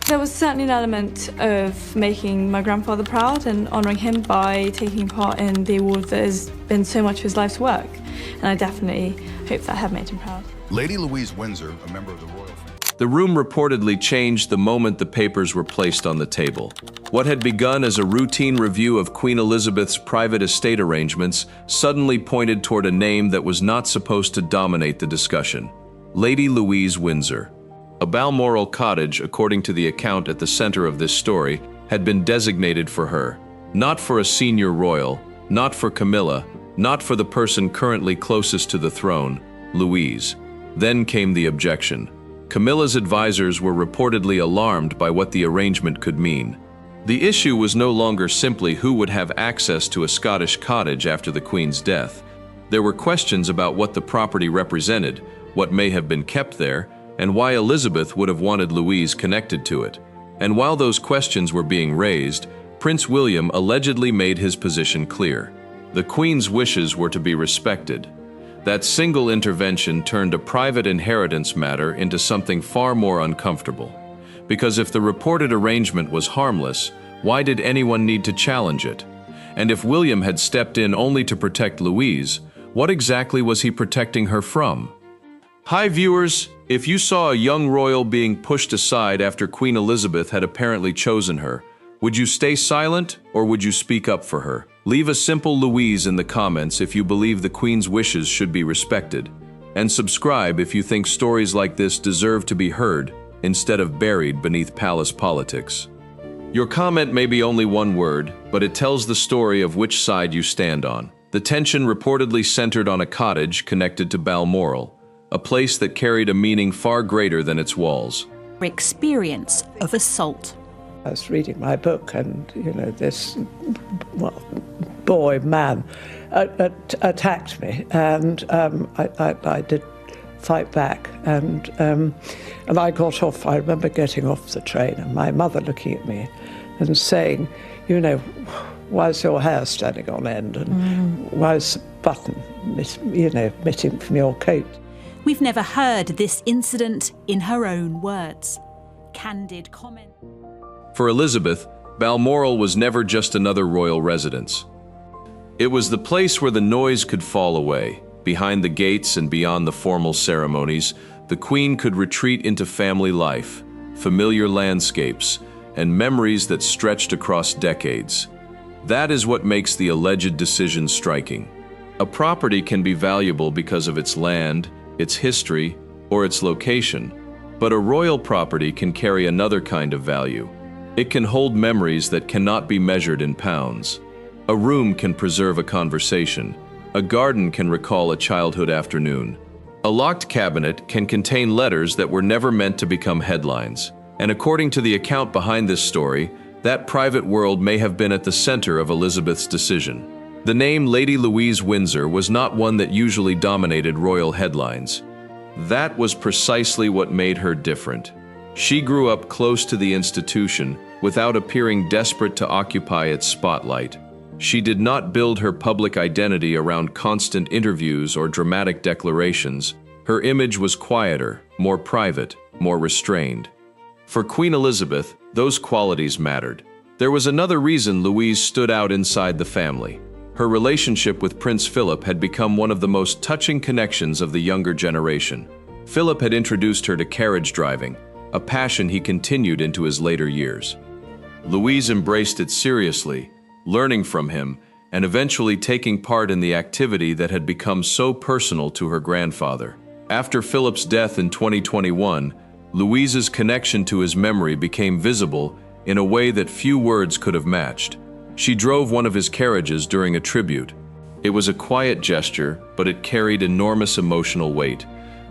There was certainly an element of making my grandfather proud and honouring him by taking part in the award that has been so much of his life's work. And I definitely hope that have made him proud. Lady Louise Windsor, a member of the royal family. The room reportedly changed the moment the papers were placed on the table. What had begun as a routine review of Queen Elizabeth's private estate arrangements suddenly pointed toward a name that was not supposed to dominate the discussion: Lady Louise Windsor. A Balmoral Cottage, according to the account at the center of this story, had been designated for her. Not for a senior royal, not for Camilla, not for the person currently closest to the throne, Louise. Then came the objection. Camilla's advisors were reportedly alarmed by what the arrangement could mean. The issue was no longer simply who would have access to a Scottish cottage after the Queen's death. There were questions about what the property represented, what may have been kept there, and why Elizabeth would have wanted Louise connected to it. And while those questions were being raised, Prince William allegedly made his position clear. The Queen's wishes were to be respected. That single intervention turned a private inheritance matter into something far more uncomfortable. Because if the reported arrangement was harmless, why did anyone need to challenge it? And if William had stepped in only to protect Louise, what exactly was he protecting her from? Hi viewers, if you saw a young royal being pushed aside after Queen Elizabeth had apparently chosen her, would you stay silent or would you speak up for her? Leave a simple Louise in the comments if you believe the Queen's wishes should be respected. And subscribe if you think stories like this deserve to be heard instead of buried beneath palace politics. Your comment may be only one word, but it tells the story of which side you stand on. The tension reportedly centered on a cottage connected to Balmoral, a place that carried a meaning far greater than its walls. Experience of assault. I was reading my book and, this man attacked me, and I did fight back, and I got off. I remember getting off the train and my mother looking at me and saying, why's your hair standing on end, and why's the button missing from your coat? We've never heard this incident in her own words. Candid comment. For Elizabeth, Balmoral was never just another royal residence. It was the place where the noise could fall away. Behind the gates and beyond the formal ceremonies, the Queen could retreat into family life, familiar landscapes, and memories that stretched across decades. That is what makes the alleged decision striking. A property can be valuable because of its land, its history, or its location, but a royal property can carry another kind of value. It can hold memories that cannot be measured in pounds. A room can preserve a conversation. A garden can recall a childhood afternoon. A locked cabinet can contain letters that were never meant to become headlines. And according to the account behind this story, that private world may have been at the center of Elizabeth's decision. The name Lady Louise Windsor was not one that usually dominated royal headlines. That was precisely what made her different. She grew up close to the institution without appearing desperate to occupy its spotlight. She did not build her public identity around constant interviews or dramatic declarations. Her image was quieter, more private, more restrained. For Queen Elizabeth, those qualities mattered. There was another reason Louise stood out inside the family. Her relationship with Prince Philip had become one of the most touching connections of the younger generation. Philip had introduced her to carriage driving, a passion he continued into his later years. Louise embraced it seriously, learning from him, and eventually taking part in the activity that had become so personal to her grandfather. After Philip's death in 2021, Louise's connection to his memory became visible in a way that few words could have matched. She drove one of his carriages during a tribute. It was a quiet gesture, but it carried enormous emotional weight.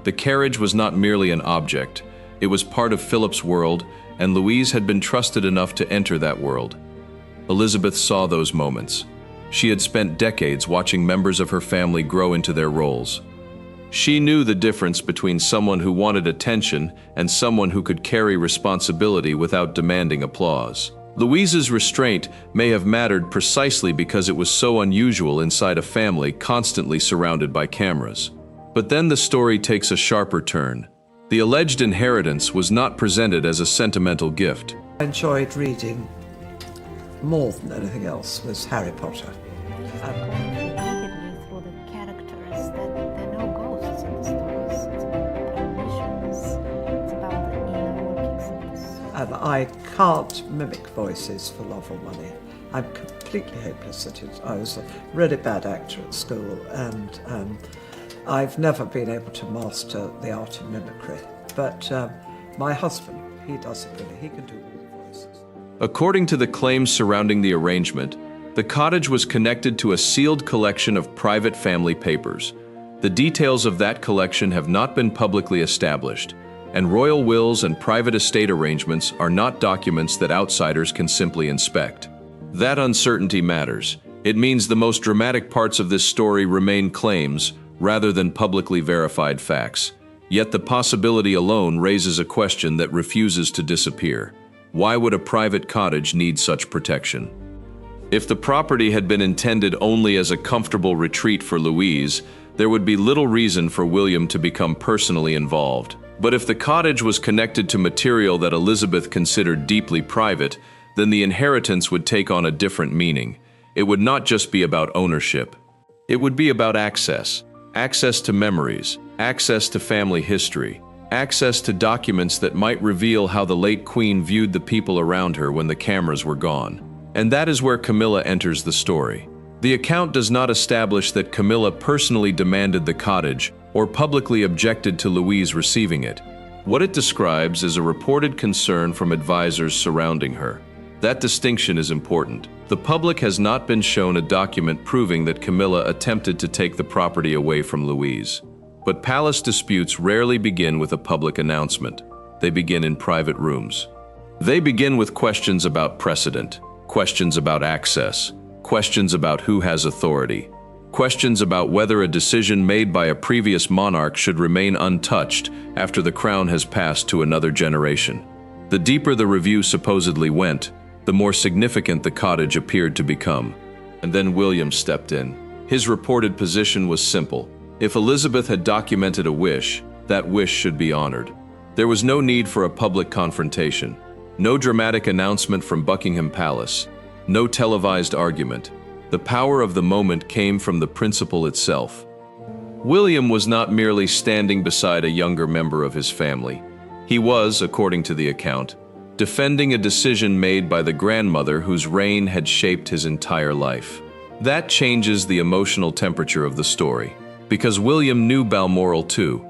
The carriage was not merely an object. It was part of Philip's world, and Louise had been trusted enough to enter that world. Elizabeth saw those moments. She had spent decades watching members of her family grow into their roles. She knew the difference between someone who wanted attention and someone who could carry responsibility without demanding applause. Louise's restraint may have mattered precisely because it was so unusual inside a family constantly surrounded by cameras. But then the story takes a sharper turn. The alleged inheritance was not presented as a sentimental gift. I enjoyed reading more than anything else was Harry Potter. Repeatedly through the characters that there are no ghosts in the stories. It's about premonitions. It's about the inner workings of the soul. And I can't mimic voices for love or money. I'm completely hopeless at it. I was a really bad actor at school, and I've never been able to master the art of mimicry. But my husband, he does it really. He can do all the voices. According to the claims surrounding the arrangement, the cottage was connected to a sealed collection of private family papers. The details of that collection have not been publicly established, and royal wills and private estate arrangements are not documents that outsiders can simply inspect. That uncertainty matters. It means the most dramatic parts of this story remain claims rather than publicly verified facts. Yet the possibility alone raises a question that refuses to disappear. Why would a private cottage need such protection? If the property had been intended only as a comfortable retreat for Louise, there would be little reason for William to become personally involved. But if the cottage was connected to material that Elizabeth considered deeply private, then the inheritance would take on a different meaning. It would not just be about ownership. It would be about access. Access to memories, access to family history, access to documents that might reveal how the late Queen viewed the people around her when the cameras were gone. And that is where Camilla enters the story. The account does not establish that Camilla personally demanded the cottage or publicly objected to Louise receiving it. What it describes is a reported concern from advisors surrounding her. That distinction is important. The public has not been shown a document proving that Camilla attempted to take the property away from Louise. But palace disputes rarely begin with a public announcement. They begin in private rooms. They begin with questions about precedent, questions about access, questions about who has authority, questions about whether a decision made by a previous monarch should remain untouched after the crown has passed to another generation. The deeper the review supposedly went, the more significant the cottage appeared to become. And then William stepped in. His reported position was simple. If Elizabeth had documented a wish, that wish should be honored. There was no need for a public confrontation, no dramatic announcement from Buckingham Palace, no televised argument. The power of the moment came from the principle itself. William was not merely standing beside a younger member of his family. He was, according to the account, defending a decision made by the grandmother whose reign had shaped his entire life. That changes the emotional temperature of the story, because William knew Balmoral too.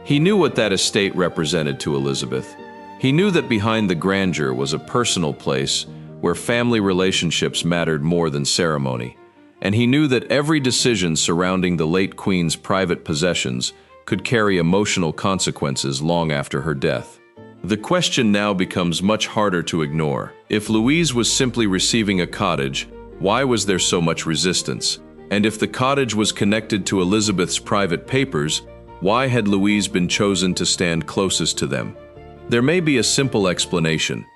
He knew what that estate represented to Elizabeth. He knew that behind the grandeur was a personal place where family relationships mattered more than ceremony, and he knew that every decision surrounding the late Queen's private possessions could carry emotional consequences long after her death. The question now becomes much harder to ignore. If Louise was simply receiving a cottage, why was there so much resistance? And if the cottage was connected to Elizabeth's private papers, why had Louise been chosen to stand closest to them? There may be a simple explanation.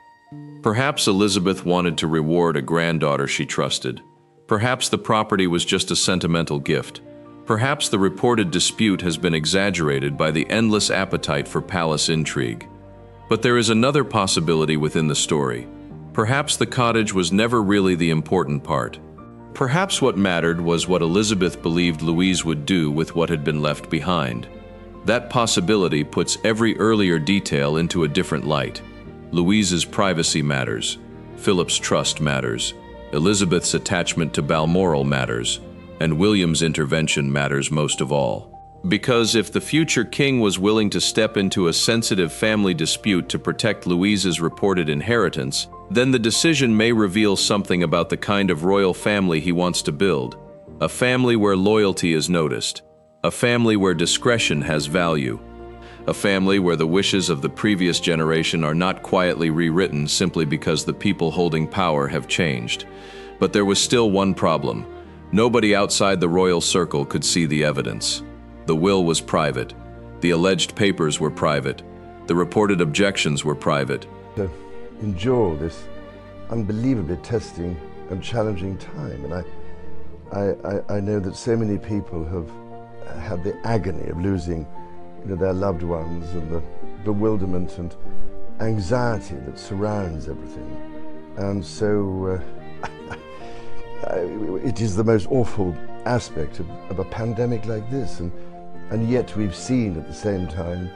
Perhaps Elizabeth wanted to reward a granddaughter she trusted. Perhaps the property was just a sentimental gift. Perhaps the reported dispute has been exaggerated by the endless appetite for palace intrigue. But there is another possibility within the story. Perhaps the cottage was never really the important part. Perhaps what mattered was what Elizabeth believed Louise would do with what had been left behind. That possibility puts every earlier detail into a different light. Louise's privacy matters. Philip's trust matters. Elizabeth's attachment to Balmoral matters. And William's intervention matters most of all. Because if the future king was willing to step into a sensitive family dispute to protect Louise's reported inheritance, then the decision may reveal something about the kind of royal family he wants to build. A family where loyalty is noticed. A family where discretion has value. A family where the wishes of the previous generation are not quietly rewritten simply because the people holding power have changed. But there was still one problem. Nobody outside the royal circle could see the evidence. The will was private. The alleged papers were private. The reported objections were private. To endure this unbelievably testing and challenging time, and I know that so many people have had the agony of losing, their loved ones and bewilderment and anxiety that surrounds everything. And so it is the most awful aspect of a pandemic like this. And yet we've seen at the same time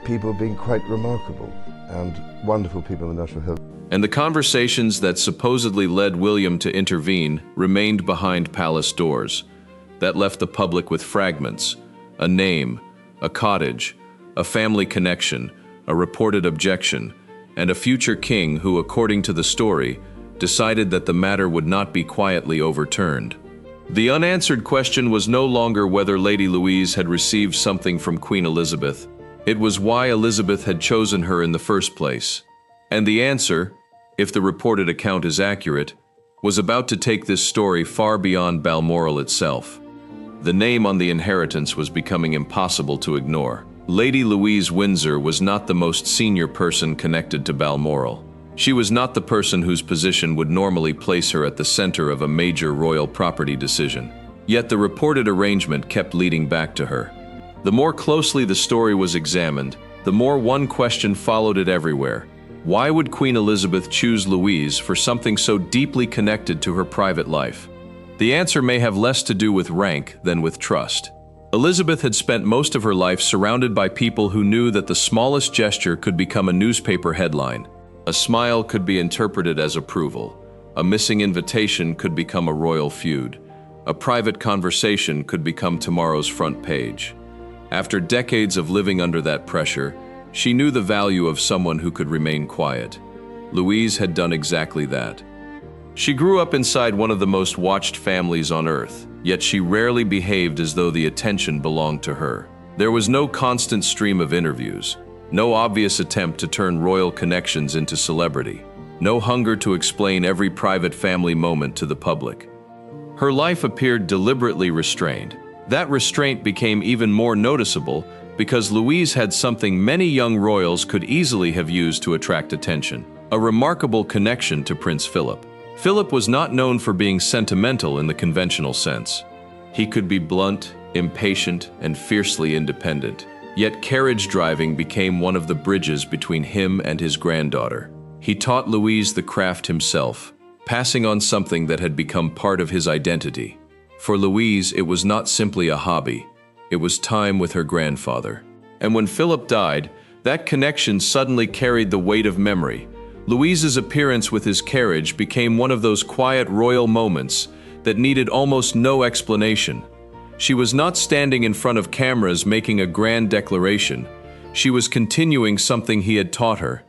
people being quite remarkable and wonderful people in the National Health. And the conversations that supposedly led William to intervene remained behind palace doors. That left the public with fragments, a name, a cottage, a family connection, a reported objection, and a future king who, according to the story, decided that the matter would not be quietly overturned. The unanswered question was no longer whether Lady Louise had received something from Queen Elizabeth. It was why Elizabeth had chosen her in the first place. And the answer, if the reported account is accurate, was about to take this story far beyond Balmoral itself. The name on the inheritance was becoming impossible to ignore. Lady Louise Windsor was not the most senior person connected to Balmoral. She was not the person whose position would normally place her at the center of a major royal property decision. Yet the reported arrangement kept leading back to her. The more closely the story was examined, the more one question followed it everywhere. Why would Queen Elizabeth choose Louise for something so deeply connected to her private life? The answer may have less to do with rank than with trust. Elizabeth had spent most of her life surrounded by people who knew that the smallest gesture could become a newspaper headline. A smile could be interpreted as approval. A missing invitation could become a royal feud. A private conversation could become tomorrow's front page. After decades of living under that pressure, she knew the value of someone who could remain quiet. Louise had done exactly that. She grew up inside one of the most watched families on earth, yet she rarely behaved as though the attention belonged to her. There was no constant stream of interviews, no obvious attempt to turn royal connections into celebrity, no hunger to explain every private family moment to the public. Her life appeared deliberately restrained. That restraint became even more noticeable because Louise had something many young royals could easily have used to attract attention: a remarkable connection to Prince Philip. Philip was not known for being sentimental in the conventional sense. He could be blunt, impatient, and fiercely independent. Yet carriage driving became one of the bridges between him and his granddaughter. He taught Louise the craft himself, passing on something that had become part of his identity. For Louise, it was not simply a hobby. It was time with her grandfather. And when Philip died, that connection suddenly carried the weight of memory. Louise's appearance with his carriage became one of those quiet royal moments that needed almost no explanation. She was not standing in front of cameras making a grand declaration. She was continuing something he had taught her.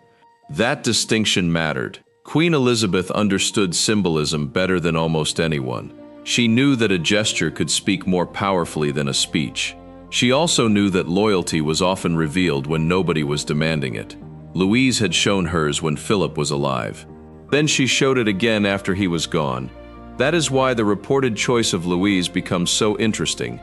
That distinction mattered. Queen Elizabeth understood symbolism better than almost anyone. She knew that a gesture could speak more powerfully than a speech. She also knew that loyalty was often revealed when nobody was demanding it. Louise had shown hers when Philip was alive. Then she showed it again after he was gone. That is why the reported choice of Louise becomes so interesting.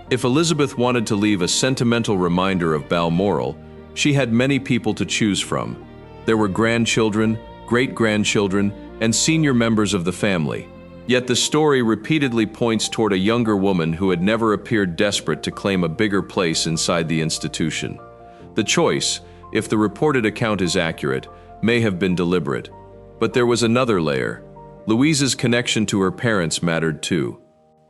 If Elizabeth wanted to leave a sentimental reminder of Balmoral, she had many people to choose from. There were grandchildren, great-grandchildren, and senior members of the family. Yet the story repeatedly points toward a younger woman who had never appeared desperate to claim a bigger place inside the institution. The choice, if the reported account is accurate, may have been deliberate. But there was another layer. Louise's connection to her parents mattered too.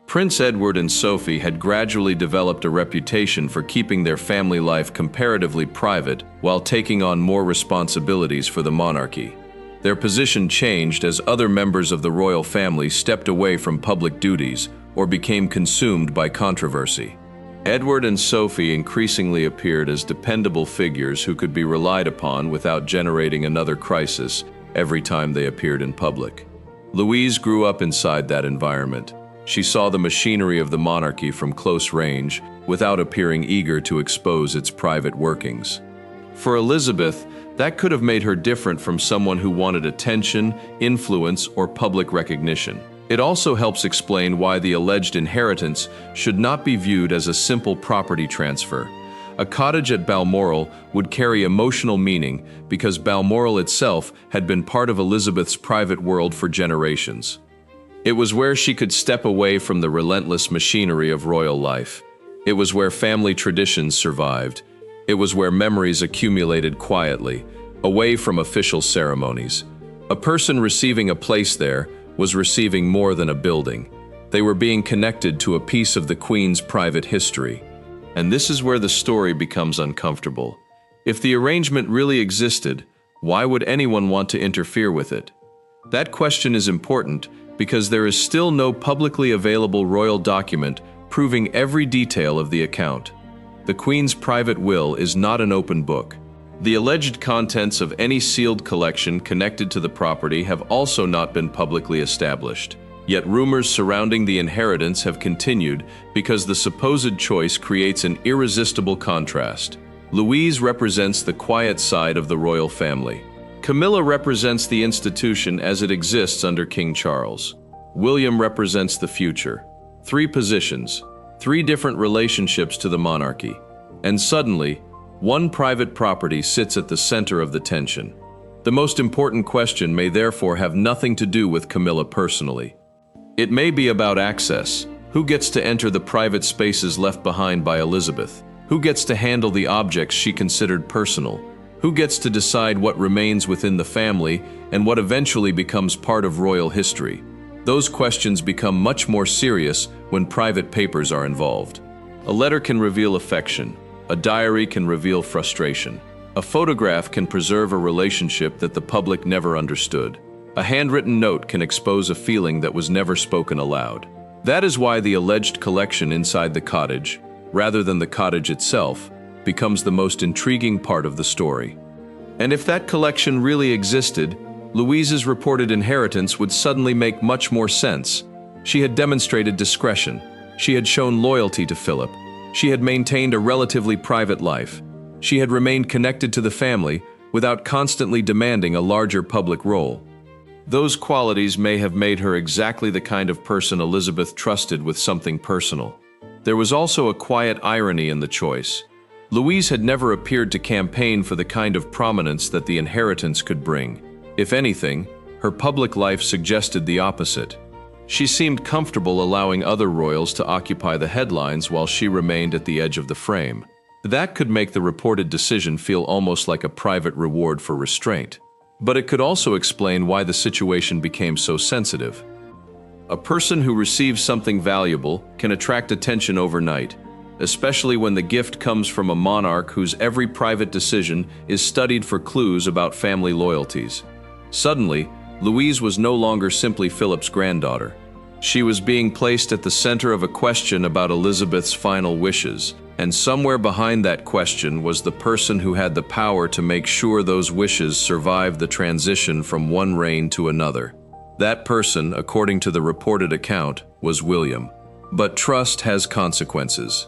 Prince Edward and Sophie had gradually developed a reputation for keeping their family life comparatively private while taking on more responsibilities for the monarchy. Their position changed as other members of the royal family stepped away from public duties or became consumed by controversy. Edward and Sophie increasingly appeared as dependable figures who could be relied upon without generating another crisis every time they appeared in public. Louise grew up inside that environment. She saw the machinery of the monarchy from close range without appearing eager to expose its private workings. For Elizabeth, that could have made her different from someone who wanted attention, influence, or public recognition. It also helps explain why the alleged inheritance should not be viewed as a simple property transfer. A cottage at Balmoral would carry emotional meaning because Balmoral itself had been part of Elizabeth's private world for generations. It was where she could step away from the relentless machinery of royal life. It was where family traditions survived. It was where memories accumulated quietly, away from official ceremonies. A person receiving a place there was receiving more than a building. They were being connected to a piece of the Queen's private history. And this is where the story becomes uncomfortable. If the arrangement really existed, why would anyone want to interfere with it? That question is important because there is still no publicly available royal document proving every detail of the account. The Queen's private will is not an open book. The alleged contents of any sealed collection connected to the property have also not been publicly established. Yet rumors surrounding the inheritance have continued because the supposed choice creates an irresistible contrast. Louise represents the quiet side of the royal family. Camilla represents the institution as it exists under King Charles. William represents the future. 3 positions, 3 different relationships to the monarchy. And suddenly, one private property sits at the center of the tension. The most important question may therefore have nothing to do with Camilla personally. It may be about access. Who gets to enter the private spaces left behind by Elizabeth? Who gets to handle the objects she considered personal? Who gets to decide what remains within the family and what eventually becomes part of royal history? Those questions become much more serious when private papers are involved. A letter can reveal affection. A diary can reveal frustration. A photograph can preserve a relationship that the public never understood. A handwritten note can expose a feeling that was never spoken aloud. That is why the alleged collection inside the cottage, rather than the cottage itself, becomes the most intriguing part of the story. And if that collection really existed, Louise's reported inheritance would suddenly make much more sense. She had demonstrated discretion. She had shown loyalty to Philip. She had maintained a relatively private life. She had remained connected to the family without constantly demanding a larger public role. Those qualities may have made her exactly the kind of person Elizabeth trusted with something personal. There was also a quiet irony in the choice. Louise had never appeared to campaign for the kind of prominence that the inheritance could bring. If anything, her public life suggested the opposite. She seemed comfortable allowing other royals to occupy the headlines while she remained at the edge of the frame. That could make the reported decision feel almost like a private reward for restraint. But it could also explain why the situation became so sensitive. A person who receives something valuable can attract attention overnight, especially when the gift comes from a monarch whose every private decision is studied for clues about family loyalties. Suddenly, Louise was no longer simply Philip's granddaughter. She was being placed at the center of a question about Elizabeth's final wishes, and somewhere behind that question was the person who had the power to make sure those wishes survived the transition from one reign to another. That person, according to the reported account, was William. But trust has consequences.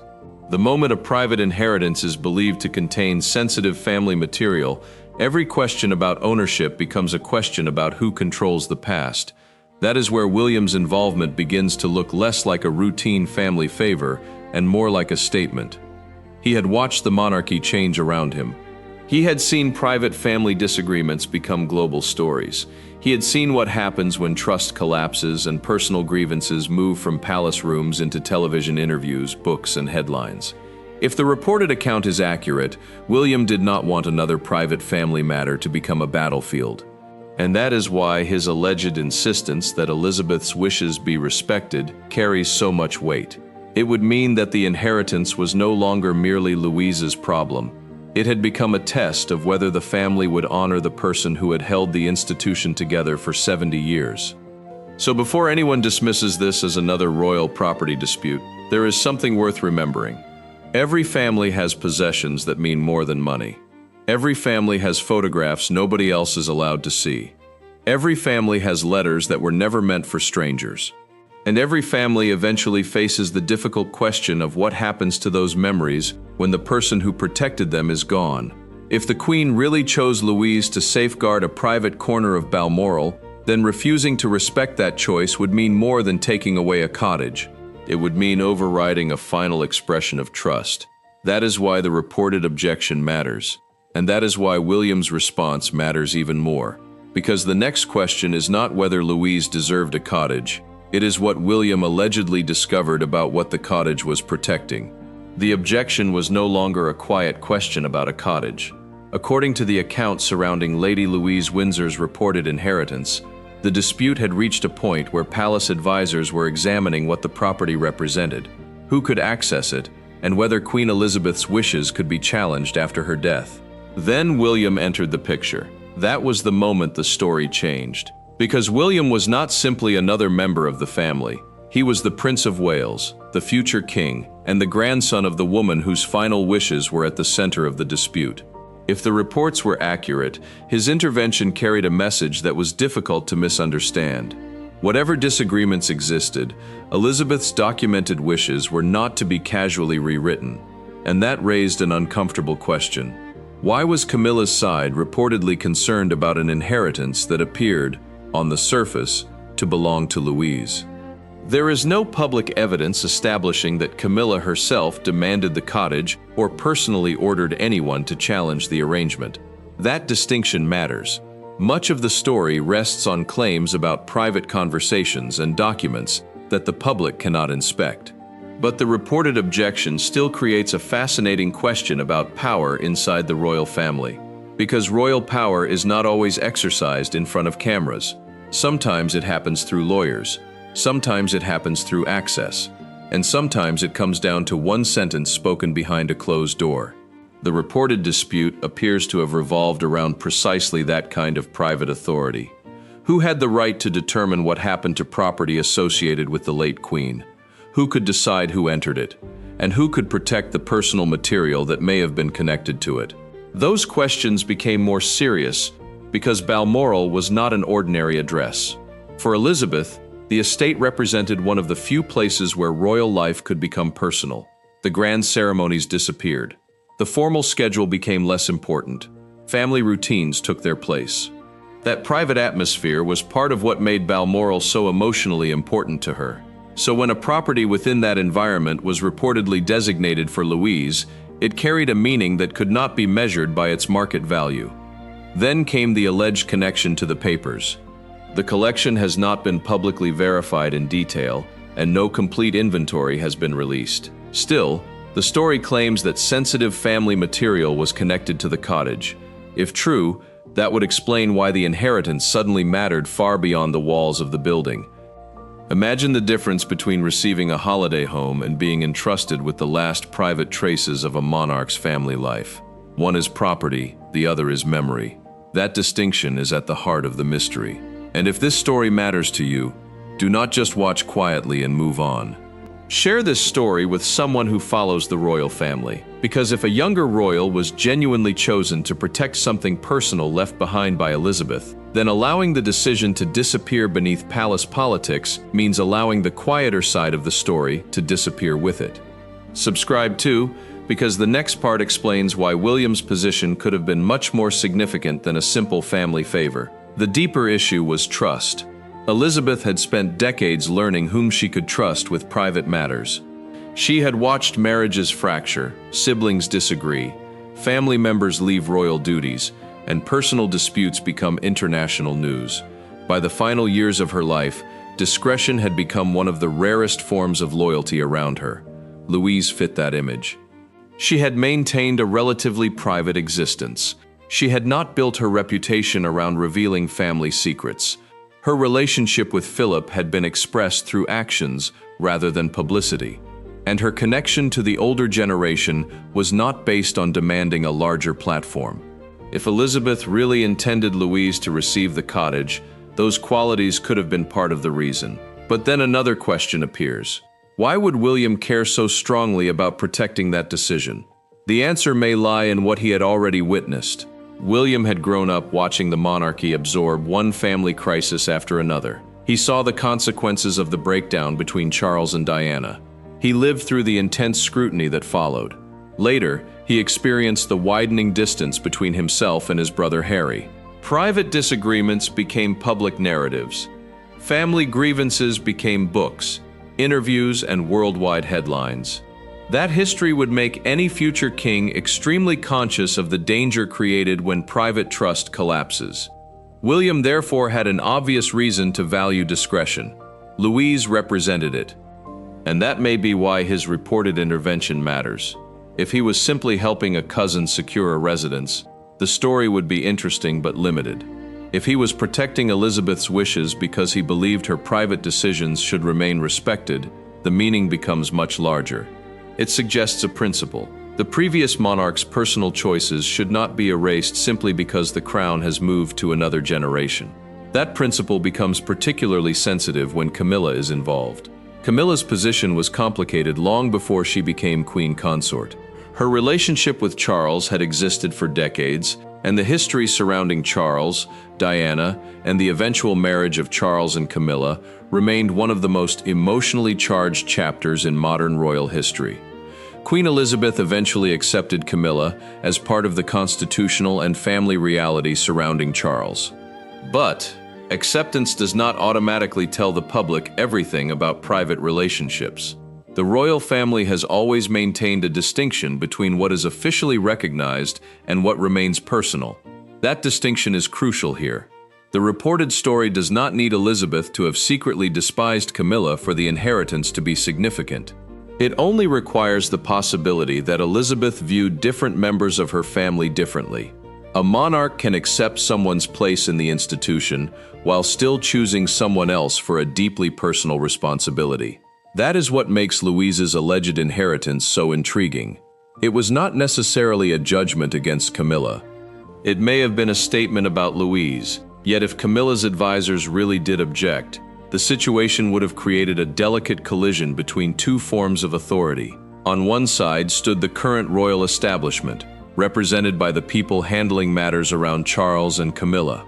The moment a private inheritance is believed to contain sensitive family material, every question about ownership becomes a question about who controls the past. That is where William's involvement begins to look less like a routine family favor and more like a statement. He had watched the monarchy change around him. He had seen private family disagreements become global stories. He had seen what happens when trust collapses and personal grievances move from palace rooms into television interviews, books, and headlines. If the reported account is accurate, William did not want another private family matter to become a battlefield. And that is why his alleged insistence that Elizabeth's wishes be respected carries so much weight. It would mean that the inheritance was no longer merely Louise's problem. It had become a test of whether the family would honor the person who had held the institution together for 70 years. So before anyone dismisses this as another royal property dispute, there is something worth remembering. Every family has possessions that mean more than money. Every family has photographs nobody else is allowed to see. Every family has letters that were never meant for strangers. And every family eventually faces the difficult question of what happens to those memories when the person who protected them is gone. If the Queen really chose Louise to safeguard a private corner of Balmoral, then refusing to respect that choice would mean more than taking away a cottage. It would mean overriding a final expression of trust. That is why the reported objection matters. And that is why William's response matters even more. Because the next question is not whether Louise deserved a cottage. It is what William allegedly discovered about what the cottage was protecting. The objection was no longer a quiet question about a cottage. According to the accounts surrounding Lady Louise Windsor's reported inheritance, the dispute had reached a point where palace advisors were examining what the property represented, who could access it, and whether Queen Elizabeth's wishes could be challenged after her death. Then William entered the picture. That was the moment the story changed. Because William was not simply another member of the family. He was the Prince of Wales, the future king, and the grandson of the woman whose final wishes were at the center of the dispute. If the reports were accurate, his intervention carried a message that was difficult to misunderstand. Whatever disagreements existed, Elizabeth's documented wishes were not to be casually rewritten, and that raised an uncomfortable question. Why was Camilla's side reportedly concerned about an inheritance that appeared, on the surface, to belong to Louise? There is no public evidence establishing that Camilla herself demanded the cottage or personally ordered anyone to challenge the arrangement. That distinction matters. Much of the story rests on claims about private conversations and documents that the public cannot inspect. But the reported objection still creates a fascinating question about power inside the royal family. Because royal power is not always exercised in front of cameras. Sometimes it happens through lawyers. Sometimes it happens through access, and sometimes it comes down to one sentence spoken behind a closed door. The reported dispute appears to have revolved around precisely that kind of private authority. Who had the right to determine what happened to property associated with the late queen? Who could decide who entered it? And who could protect the personal material that may have been connected to it? Those questions became more serious because Balmoral was not an ordinary address. For Elizabeth, the estate represented one of the few places where royal life could become personal. The grand ceremonies disappeared. The formal schedule became less important. Family routines took their place. That private atmosphere was part of what made Balmoral so emotionally important to her. So when a property within that environment was reportedly designated for Louise, it carried a meaning that could not be measured by its market value. Then came the alleged connection to the papers. The collection has not been publicly verified in detail, and no complete inventory has been released. Still, the story claims that sensitive family material was connected to the cottage. If true, that would explain why the inheritance suddenly mattered far beyond the walls of the building. Imagine the difference between receiving a holiday home and being entrusted with the last private traces of a monarch's family life. One is property, the other is memory. That distinction is at the heart of the mystery. And if this story matters to you, do not just watch quietly and move on. Share this story with someone who follows the royal family, because if a younger royal was genuinely chosen to protect something personal left behind by Elizabeth, then allowing the decision to disappear beneath palace politics means allowing the quieter side of the story to disappear with it. Subscribe too, because the next part explains why William's position could have been much more significant than a simple family favor. The deeper issue was trust. Elizabeth had spent decades learning whom she could trust with private matters. She had watched marriages fracture, siblings disagree, family members leave royal duties, and personal disputes become international news. By the final years of her life, discretion had become one of the rarest forms of loyalty around her. Louise fit that image. She had maintained a relatively private existence. She had not built her reputation around revealing family secrets. Her relationship with Philip had been expressed through actions rather than publicity, and her connection to the older generation was not based on demanding a larger platform. If Elizabeth really intended Louise to receive the cottage, those qualities could have been part of the reason. But then another question appears. Why would William care so strongly about protecting that decision? The answer may lie in what he had already witnessed. William had grown up watching the monarchy absorb one family crisis after another. He saw the consequences of the breakdown between Charles and Diana. He lived through the intense scrutiny that followed. Later, he experienced the widening distance between himself and his brother Harry. Private disagreements became public narratives. Family grievances became books, interviews, and worldwide headlines. That history would make any future king extremely conscious of the danger created when private trust collapses. William therefore had an obvious reason to value discretion. Louise represented it. And that may be why his reported intervention matters. If he was simply helping a cousin secure a residence, the story would be interesting but limited. If he was protecting Elizabeth's wishes because he believed her private decisions should remain respected, the meaning becomes much larger. It suggests a principle. The previous monarch's personal choices should not be erased simply because the crown has moved to another generation. That principle becomes particularly sensitive when Camilla is involved. Camilla's position was complicated long before she became queen consort. Her relationship with Charles had existed for decades, and the history surrounding Charles, Diana, and the eventual marriage of Charles and Camilla remained one of the most emotionally charged chapters in modern royal history. Queen Elizabeth eventually accepted Camilla as part of the constitutional and family reality surrounding Charles. But acceptance does not automatically tell the public everything about private relationships. The royal family has always maintained a distinction between what is officially recognized and what remains personal. That distinction is crucial here. The reported story does not need Elizabeth to have secretly despised Camilla for the inheritance to be significant. It only requires the possibility that Elizabeth viewed different members of her family differently. A monarch can accept someone's place in the institution while still choosing someone else for a deeply personal responsibility. That is what makes Louise's alleged inheritance so intriguing. It was not necessarily a judgment against Camilla. It may have been a statement about Louise, yet if Camilla's advisors really did object, the situation would have created a delicate collision between two forms of authority. On one side stood the current royal establishment, represented by the people handling matters around Charles and Camilla.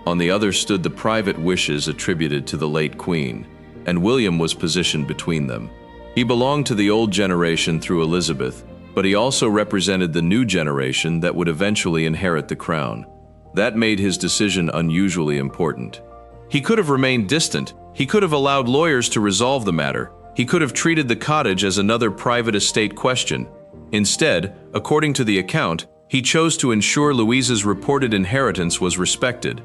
On the other stood the private wishes attributed to the late queen, and William was positioned between them. He belonged to the old generation through Elizabeth, but he also represented the new generation that would eventually inherit the crown. That made his decision unusually important. He could have remained distant. He could have allowed lawyers to resolve the matter. He could have treated the cottage as another private estate question. Instead, according to the account, he chose to ensure Louise's reported inheritance was respected.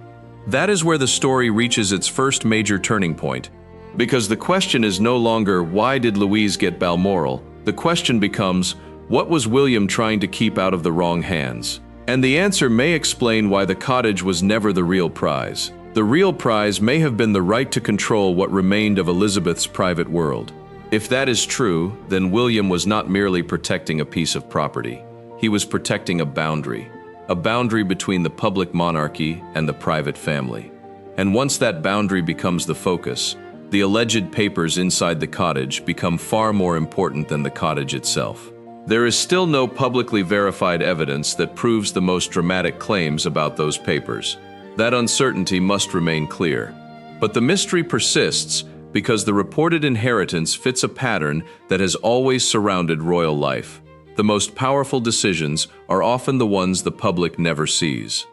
That is where the story reaches its first major turning point. Because the question is no longer, why did Louise get Balmoral? The question becomes, what was William trying to keep out of the wrong hands? And the answer may explain why the cottage was never the real prize. The real prize may have been the right to control what remained of Elizabeth's private world. If that is true, then William was not merely protecting a piece of property. He was protecting a boundary between the public monarchy and the private family. And once that boundary becomes the focus, the alleged papers inside the cottage become far more important than the cottage itself. There is still no publicly verified evidence that proves the most dramatic claims about those papers. That uncertainty must remain clear. But the mystery persists because the reported inheritance fits a pattern that has always surrounded royal life. The most powerful decisions are often the ones the public never sees.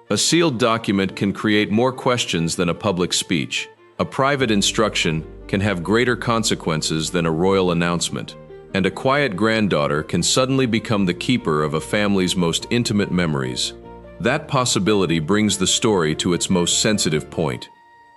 A sealed document can create more questions than a public speech. A private instruction can have greater consequences than a royal announcement, and a quiet granddaughter can suddenly become the keeper of a family's most intimate memories. That possibility brings the story to its most sensitive point.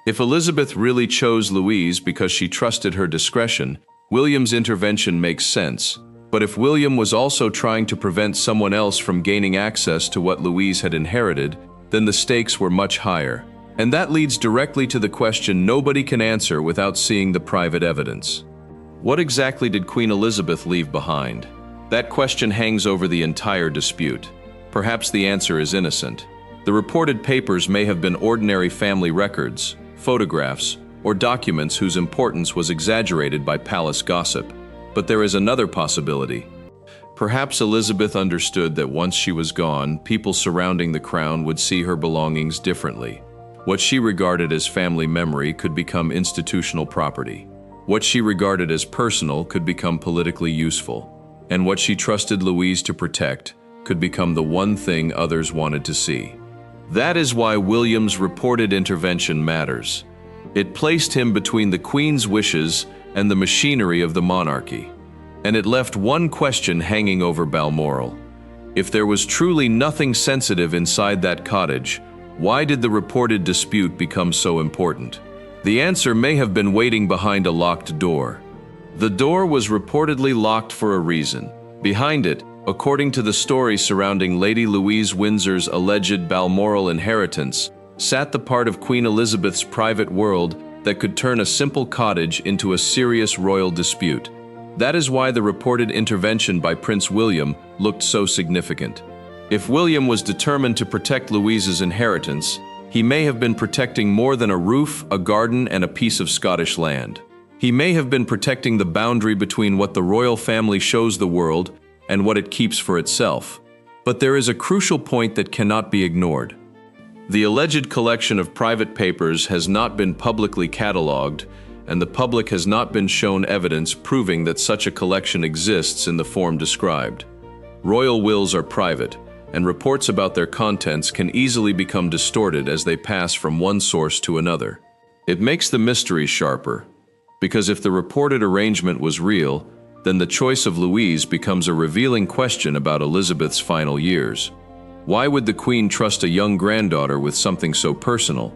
If Elizabeth really chose Louise because she trusted her discretion, William's intervention makes sense. But if William was also trying to prevent someone else from gaining access to what Louise had inherited, then the stakes were much higher. And that leads directly to the question nobody can answer without seeing the private evidence. What exactly did Queen Elizabeth leave behind? That question hangs over the entire dispute. Perhaps the answer is innocent. The reported papers may have been ordinary family records, photographs, or documents whose importance was exaggerated by palace gossip. But there is another possibility. Perhaps Elizabeth understood that once she was gone, people surrounding the crown would see her belongings differently. What she regarded as family memory could become institutional property. What she regarded as personal could become politically useful. And what she trusted Louise to protect could become the one thing others wanted to see. That is why William's reported intervention matters. It placed him between the Queen's wishes and the machinery of the monarchy. And it left one question hanging over Balmoral. If there was truly nothing sensitive inside that cottage, why did the reported dispute become so important? The answer may have been waiting behind a locked door. The door was reportedly locked for a reason. Behind it, according to the story surrounding Lady Louise Windsor's alleged Balmoral inheritance, sat the part of Queen Elizabeth's private world that could turn a simple cottage into a serious royal dispute. That is why the reported intervention by Prince William looked so significant. If William was determined to protect Louise's inheritance, he may have been protecting more than a roof, a garden, and a piece of Scottish land. He may have been protecting the boundary between what the royal family shows the world and what it keeps for itself. But there is a crucial point that cannot be ignored. The alleged collection of private papers has not been publicly catalogued, and the public has not been shown evidence proving that such a collection exists in the form described. Royal wills are private, and reports about their contents can easily become distorted as they pass from one source to another. It makes the mystery sharper, because if the reported arrangement was real, then the choice of Louise becomes a revealing question about Elizabeth's final years. Why would the Queen trust a young granddaughter with something so personal?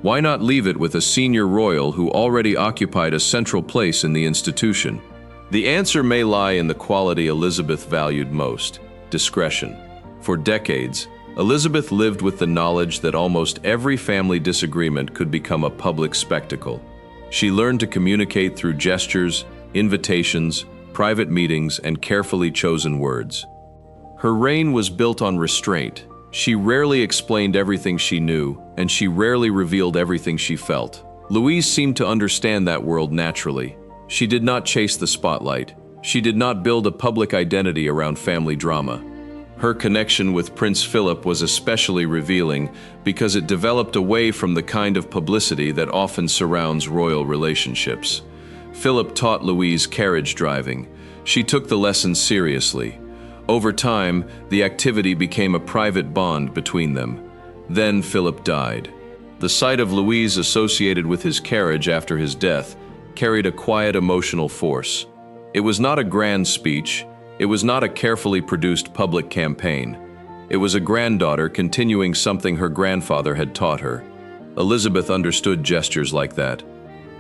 Why not leave it with a senior royal who already occupied a central place in the institution? The answer may lie in the quality Elizabeth valued most: discretion. For decades, Elizabeth lived with the knowledge that almost every family disagreement could become a public spectacle. She learned to communicate through gestures, invitations, private meetings, and carefully chosen words. Her reign was built on restraint. She rarely explained everything she knew, and she rarely revealed everything she felt. Louise seemed to understand that world naturally. She did not chase the spotlight. She did not build a public identity around family drama. Her connection with Prince Philip was especially revealing because it developed away from the kind of publicity that often surrounds royal relationships. Philip taught Louise carriage driving. She took the lesson seriously. Over time, the activity became a private bond between them. Then Philip died. The sight of Louise associated with his carriage after his death carried a quiet emotional force. It was not a grand speech. It was not a carefully produced public campaign. It was a granddaughter continuing something her grandfather had taught her. Elizabeth understood gestures like that.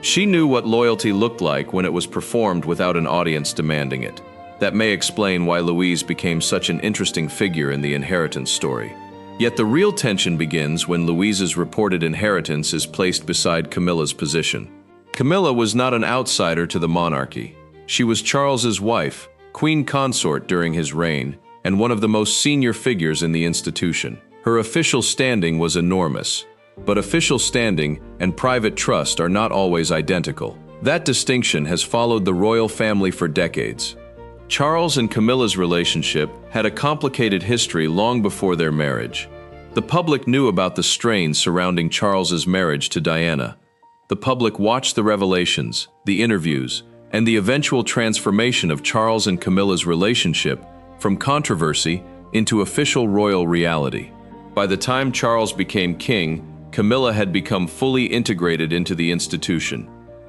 She knew what loyalty looked like when it was performed without an audience demanding it. That may explain why Louise became such an interesting figure in the inheritance story. Yet the real tension begins when Louise's reported inheritance is placed beside Camilla's position. Camilla was not an outsider to the monarchy. She was Charles's wife, queen consort during his reign, and one of the most senior figures in the institution. Her official standing was enormous, but official standing and private trust are not always identical. That distinction has followed the royal family for decades. Charles and Camilla's relationship had a complicated history long before their marriage. The public knew about the strains surrounding Charles's marriage to Diana. The public watched the revelations, the interviews, and the eventual transformation of Charles and Camilla's relationship from controversy into official royal reality. By the time Charles became king, Camilla had become fully integrated into the institution.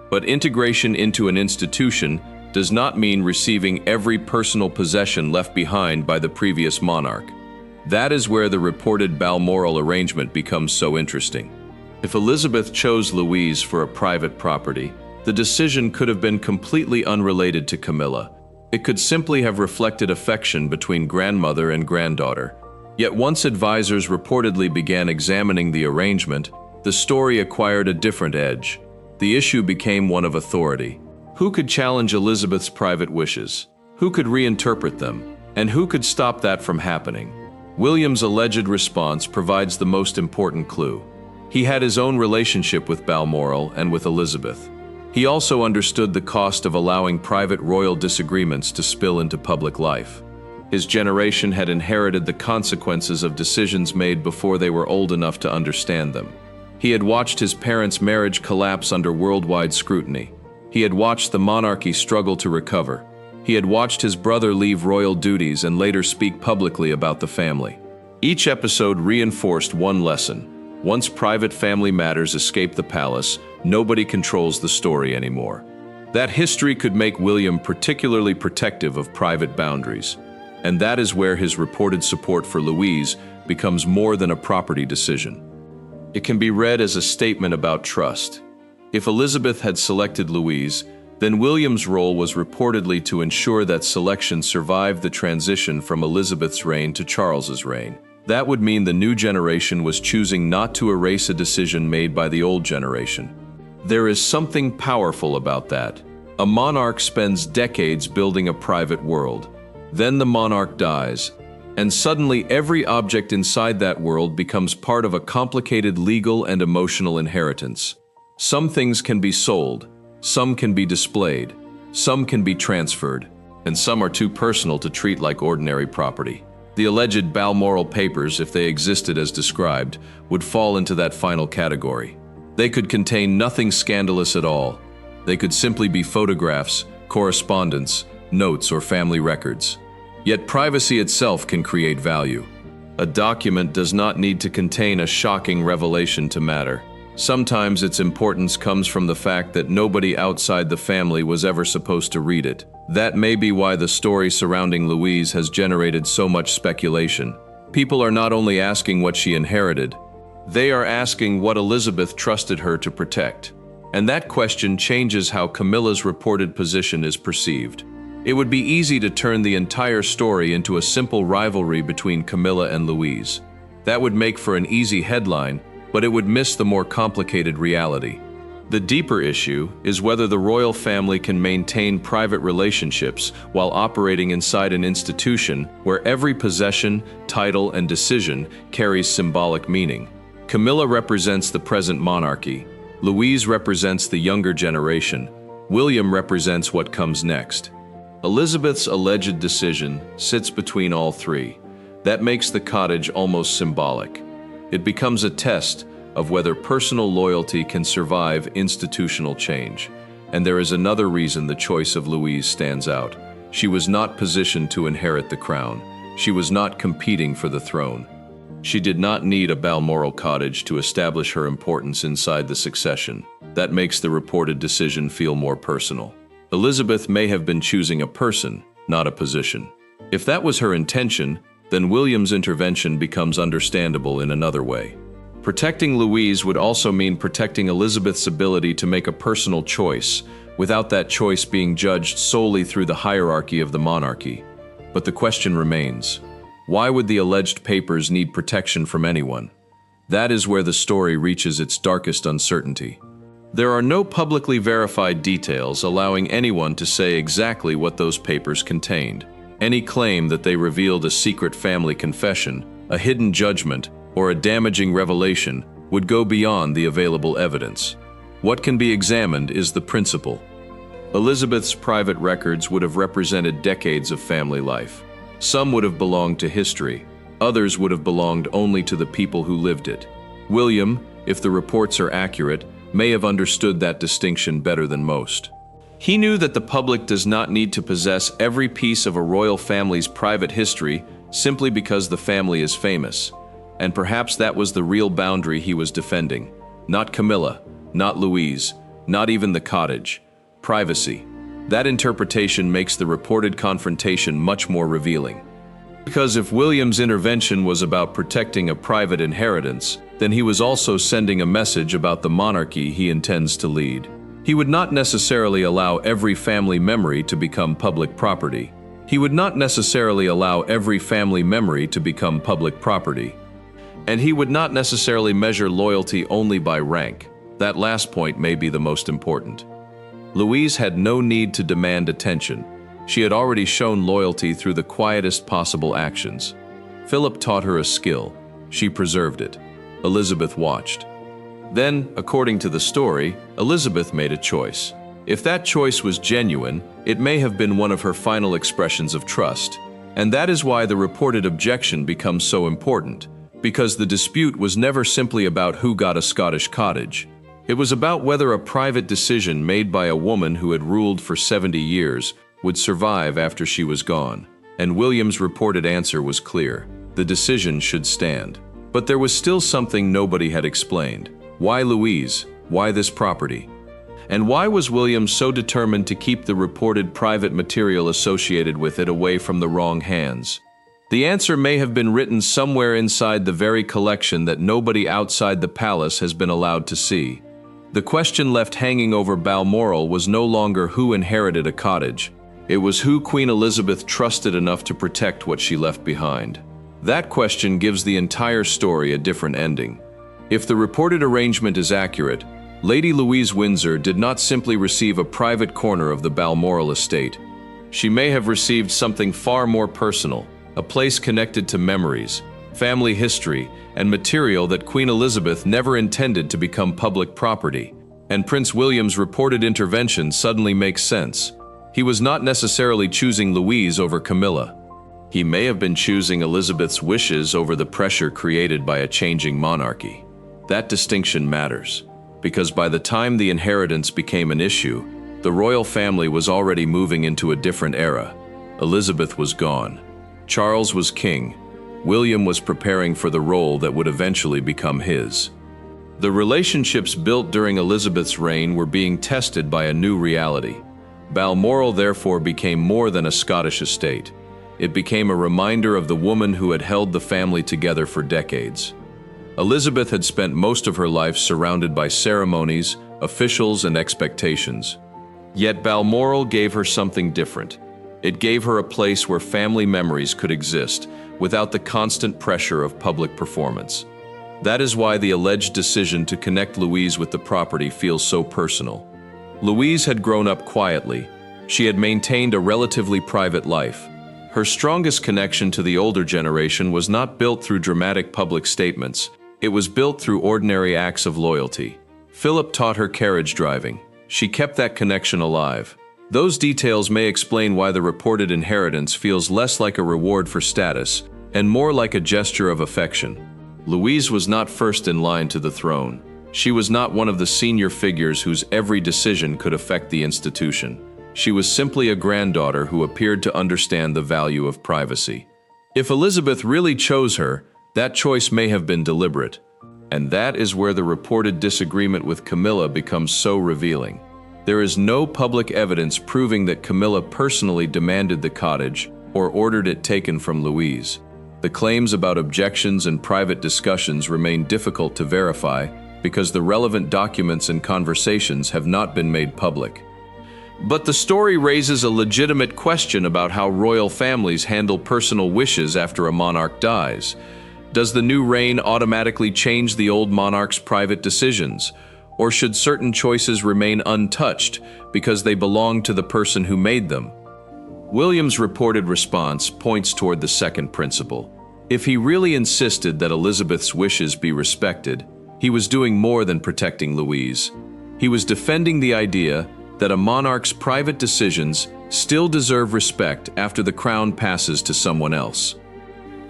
But integration into an institution does not mean receiving every personal possession left behind by the previous monarch. That is where the reported Balmoral arrangement becomes so interesting. If Elizabeth chose Louise for a private property, the decision could have been completely unrelated to Camilla. It could simply have reflected affection between grandmother and granddaughter. Yet once advisors reportedly began examining the arrangement, the story acquired a different edge. The issue became one of authority. Who could challenge Elizabeth's private wishes? Who could reinterpret them? And who could stop that from happening? William's alleged response provides the most important clue. He had his own relationship with Balmoral and with Elizabeth. He also understood the cost of allowing private royal disagreements to spill into public life. His generation had inherited the consequences of decisions made before they were old enough to understand them. He had watched his parents' marriage collapse under worldwide scrutiny. He had watched the monarchy struggle to recover. He had watched his brother leave royal duties and later speak publicly about the family. Each episode reinforced one lesson. Once private family matters escape the palace, nobody controls the story anymore. That history could make William particularly protective of private boundaries. And that is where his reported support for Louise becomes more than a property decision. It can be read as a statement about trust. If Elizabeth had selected Louise, then William's role was reportedly to ensure that selection survived the transition from Elizabeth's reign to Charles's reign. That would mean the new generation was choosing not to erase a decision made by the old generation. There is something powerful about that. A monarch spends decades building a private world. Then the monarch dies, and suddenly every object inside that world becomes part of a complicated legal and emotional inheritance. Some things can be sold, some can be displayed, some can be transferred, and some are too personal to treat like ordinary property. The alleged Balmoral papers, if they existed as described, would fall into that final category. They could contain nothing scandalous at all. They could simply be photographs, correspondence, notes, or family records. Yet privacy itself can create value. A document does not need to contain a shocking revelation to matter. Sometimes its importance comes from the fact that nobody outside the family was ever supposed to read it. That may be why the story surrounding Louise has generated so much speculation. People are not only asking what she inherited, they are asking what Elizabeth trusted her to protect. And that question changes how Camilla's reported position is perceived. It would be easy to turn the entire story into a simple rivalry between Camilla and Louise. That would make for an easy headline, but it would miss the more complicated reality. The deeper issue is whether the royal family can maintain private relationships while operating inside an institution where every possession, title, and decision carries symbolic meaning. Camilla represents the present monarchy, Louise represents the younger generation, William represents what comes next. Elizabeth's alleged decision sits between all three. That makes the cottage almost symbolic. It becomes a test of whether personal loyalty can survive institutional change. And there is another reason the choice of Louise stands out. She was not positioned to inherit the crown. She was not competing for the throne. She did not need a Balmoral Cottage to establish her importance inside the succession. That makes the reported decision feel more personal. Elizabeth may have been choosing a person, not a position. If that was her intention, then William's intervention becomes understandable in another way. Protecting Louise would also mean protecting Elizabeth's ability to make a personal choice, without that choice being judged solely through the hierarchy of the monarchy. But the question remains, why would the alleged papers need protection from anyone? That is where the story reaches its darkest uncertainty. There are no publicly verified details allowing anyone to say exactly what those papers contained. Any claim that they revealed a secret family confession, a hidden judgment, or a damaging revelation would go beyond the available evidence. What can be examined is the principle. Elizabeth's private records would have represented decades of family life. Some would have belonged to history, others would have belonged only to the people who lived it. William, if the reports are accurate, may have understood that distinction better than most. He knew that the public does not need to possess every piece of a royal family's private history simply because the family is famous. And perhaps that was the real boundary he was defending. Not Camilla, not Louise, not even the cottage. Privacy. That interpretation makes the reported confrontation much more revealing. Because if William's intervention was about protecting a private inheritance, then he was also sending a message about the monarchy he intends to lead. He would not necessarily allow every family memory to become public property. He would not necessarily allow every family memory to become public property. And he would not necessarily measure loyalty only by rank. That last point may be the most important. Louise had no need to demand attention. She had already shown loyalty through the quietest possible actions. Philip taught her a skill. She preserved it. Elizabeth watched. Then, according to the story, Elizabeth made a choice. If that choice was genuine, it may have been one of her final expressions of trust. And that is why the reported objection becomes so important. Because the dispute was never simply about who got a Scottish cottage. It was about whether a private decision made by a woman who had ruled for 70 years would survive after she was gone. And William's reported answer was clear. The decision should stand. But there was still something nobody had explained. Why Louise? Why this property? And why was William so determined to keep the reported private material associated with it away from the wrong hands? The answer may have been written somewhere inside the very collection that nobody outside the palace has been allowed to see. The question left hanging over Balmoral was no longer who inherited a cottage. It was who Queen Elizabeth trusted enough to protect what she left behind. That question gives the entire story a different ending. If the reported arrangement is accurate, Lady Louise Windsor did not simply receive a private corner of the Balmoral estate. She may have received something far more personal, a place connected to memories, family history, and material that Queen Elizabeth never intended to become public property. And Prince William's reported intervention suddenly makes sense. He was not necessarily choosing Louise over Camilla. He may have been choosing Elizabeth's wishes over the pressure created by a changing monarchy. That distinction matters, because by the time the inheritance became an issue, the royal family was already moving into a different era. Elizabeth was gone. Charles was king. William was preparing for the role that would eventually become his. The relationships built during Elizabeth's reign were being tested by a new reality. Balmoral therefore became more than a Scottish estate. It became a reminder of the woman who had held the family together for decades. Elizabeth had spent most of her life surrounded by ceremonies, officials, and expectations. Yet Balmoral gave her something different. It gave her a place where family memories could exist without the constant pressure of public performance. That is why the alleged decision to connect Louise with the property feels so personal. Louise had grown up quietly. She had maintained a relatively private life. Her strongest connection to the older generation was not built through dramatic public statements. It was built through ordinary acts of loyalty. Philip taught her carriage driving. She kept that connection alive. Those details may explain why the reported inheritance feels less like a reward for status and more like a gesture of affection. Louise was not first in line to the throne. She was not one of the senior figures whose every decision could affect the institution. She was simply a granddaughter who appeared to understand the value of privacy. If Elizabeth really chose her, that choice may have been deliberate. And that is where the reported disagreement with Camilla becomes so revealing. There is no public evidence proving that Camilla personally demanded the cottage or ordered it taken from Louise. The claims about objections and private discussions remain difficult to verify because the relevant documents and conversations have not been made public. But the story raises a legitimate question about how royal families handle personal wishes after a monarch dies. Does the new reign automatically change the old monarch's private decisions? Or should certain choices remain untouched because they belong to the person who made them? William's reported response points toward the second principle. If he really insisted that Elizabeth's wishes be respected, he was doing more than protecting Louise. He was defending the idea that a monarch's private decisions still deserve respect after the crown passes to someone else.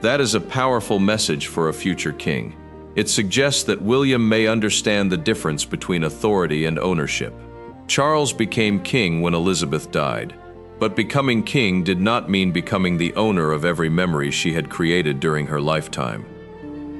That is a powerful message for a future king. It suggests that William may understand the difference between authority and ownership. Charles became king when Elizabeth died, but becoming king did not mean becoming the owner of every memory she had created during her lifetime.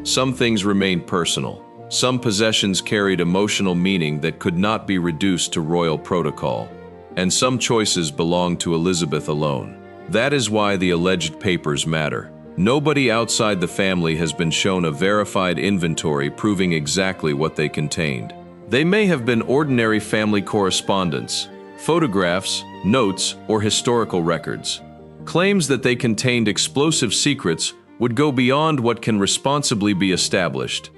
Some things remained personal. Some possessions carried emotional meaning that could not be reduced to royal protocol, and some choices belonged to Elizabeth alone. That is why the alleged papers matter. Nobody outside the family has been shown a verified inventory proving exactly what they contained. They may have been ordinary family correspondence, photographs, notes, or historical records. Claims that they contained explosive secrets would go beyond what can responsibly be established.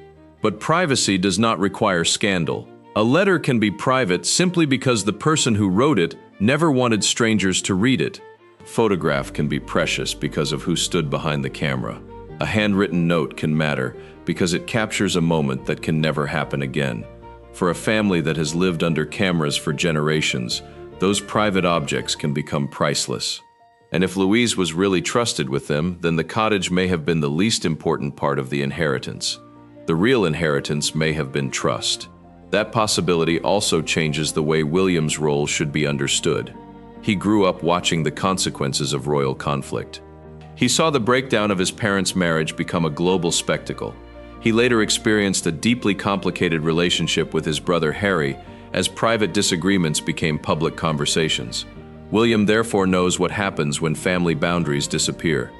But privacy does not require scandal. A letter can be private simply because the person who wrote it never wanted strangers to read it. A photograph can be precious because of who stood behind the camera. A handwritten note can matter because it captures a moment that can never happen again. For a family that has lived under cameras for generations, those private objects can become priceless. And if Louise was really trusted with them, then the cottage may have been the least important part of the inheritance. The real inheritance may have been trust. That possibility also changes the way William's role should be understood. He grew up watching the consequences of royal conflict. He saw the breakdown of his parents' marriage become a global spectacle. He later experienced a deeply complicated relationship with his brother Harry as private disagreements became public conversations. William therefore knows what happens when family boundaries disappear.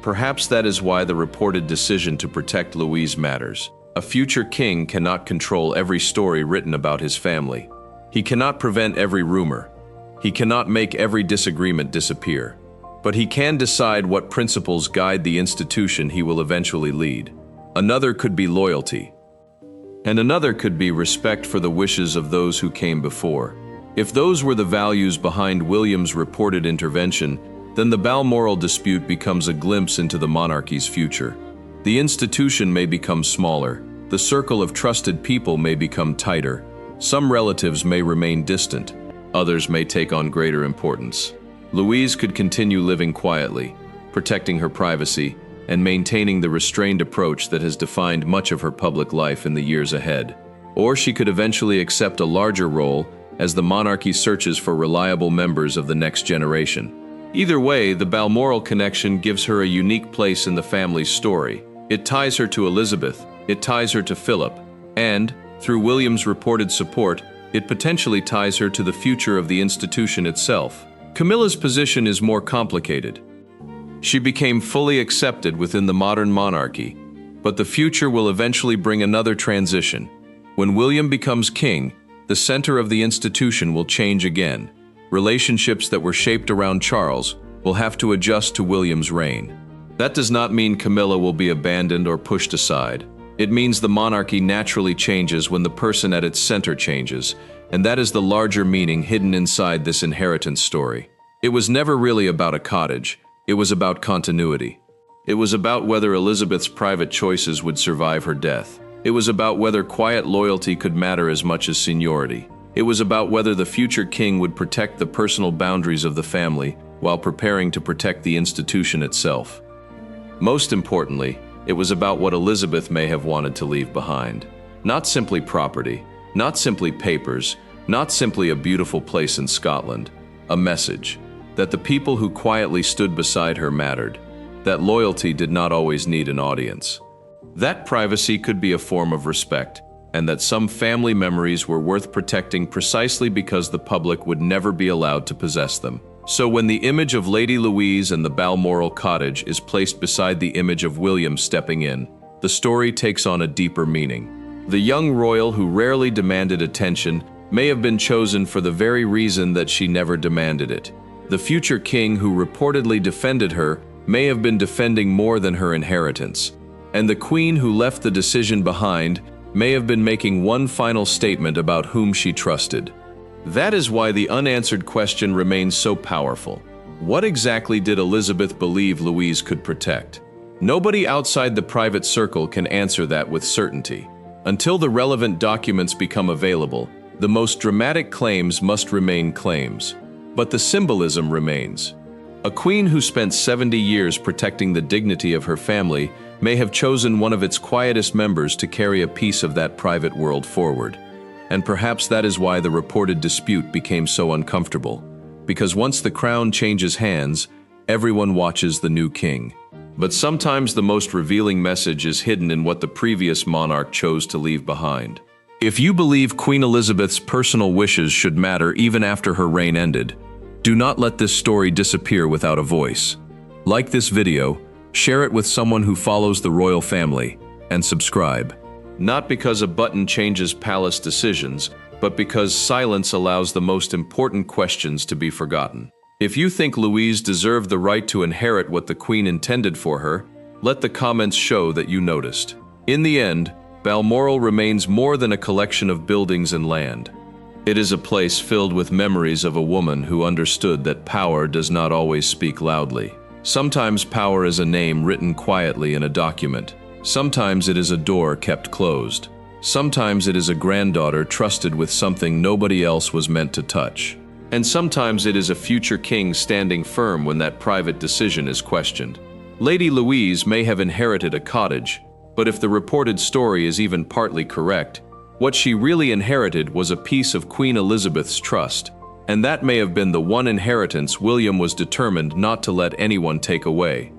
Perhaps that is why the reported decision to protect Louise matters. A future king cannot control every story written about his family. He cannot prevent every rumor. He cannot make every disagreement disappear. But he can decide what principles guide the institution he will eventually lead. Another could be loyalty. And another could be respect for the wishes of those who came before. If those were the values behind William's reported intervention, then the Balmoral dispute becomes a glimpse into the monarchy's future. The institution may become smaller. The circle of trusted people may become tighter. Some relatives may remain distant. Others may take on greater importance. Louise could continue living quietly, protecting her privacy, and maintaining the restrained approach that has defined much of her public life in the years ahead. Or she could eventually accept a larger role as the monarchy searches for reliable members of the next generation. Either way, the Balmoral connection gives her a unique place in the family's story. It ties her to Elizabeth, it ties her to Philip, and, through William's reported support, it potentially ties her to the future of the institution itself. Camilla's position is more complicated. She became fully accepted within the modern monarchy, but the future will eventually bring another transition. When William becomes king, the center of the institution will change again. Relationships that were shaped around Charles will have to adjust to William's reign. That does not mean Camilla will be abandoned or pushed aside. It means the monarchy naturally changes when the person at its center changes, and that is the larger meaning hidden inside this inheritance story. It was never really about a cottage. It was about continuity. It was about whether Elizabeth's private choices would survive her death. It was about whether quiet loyalty could matter as much as seniority. It was about whether the future king would protect the personal boundaries of the family while preparing to protect the institution itself. Most importantly, it was about what Elizabeth may have wanted to leave behind. Not simply property, not simply papers, not simply a beautiful place in Scotland. A message that the people who quietly stood beside her mattered, that loyalty did not always need an audience, that privacy could be a form of respect, and that some family memories were worth protecting precisely because the public would never be allowed to possess them. So when the image of Lady Louise and the Balmoral Cottage is placed beside the image of William stepping in, the story takes on a deeper meaning. The young royal who rarely demanded attention may have been chosen for the very reason that she never demanded it. The future king who reportedly defended her may have been defending more than her inheritance. And the queen who left the decision behind may have been making one final statement about whom she trusted. That is why the unanswered question remains so powerful. What exactly did Elizabeth believe Louise could protect? Nobody outside the private circle can answer that with certainty. Until the relevant documents become available, the most dramatic claims must remain claims. But the symbolism remains. A queen who spent 70 years protecting the dignity of her family may have chosen one of its quietest members to carry a piece of that private world forward. And perhaps that is why the reported dispute became so uncomfortable. Because once the crown changes hands, everyone watches the new king. But sometimes the most revealing message is hidden in what the previous monarch chose to leave behind. If you believe Queen Elizabeth's personal wishes should matter even after her reign ended, do not let this story disappear without a voice. Like this video, share it with someone who follows the royal family, and subscribe. Not because a button changes palace decisions, but because silence allows the most important questions to be forgotten. If you think Louise deserved the right to inherit what the Queen intended for her, let the comments show that you noticed. In the end, Balmoral remains more than a collection of buildings and land. It is a place filled with memories of a woman who understood that power does not always speak loudly. Sometimes power is a name written quietly in a document. Sometimes it is a door kept closed. Sometimes it is a granddaughter trusted with something nobody else was meant to touch. And sometimes it is a future king standing firm when that private decision is questioned. Lady Louise may have inherited a cottage, but if the reported story is even partly correct, what she really inherited was a piece of Queen Elizabeth's trust. And that may have been the one inheritance William was determined not to let anyone take away.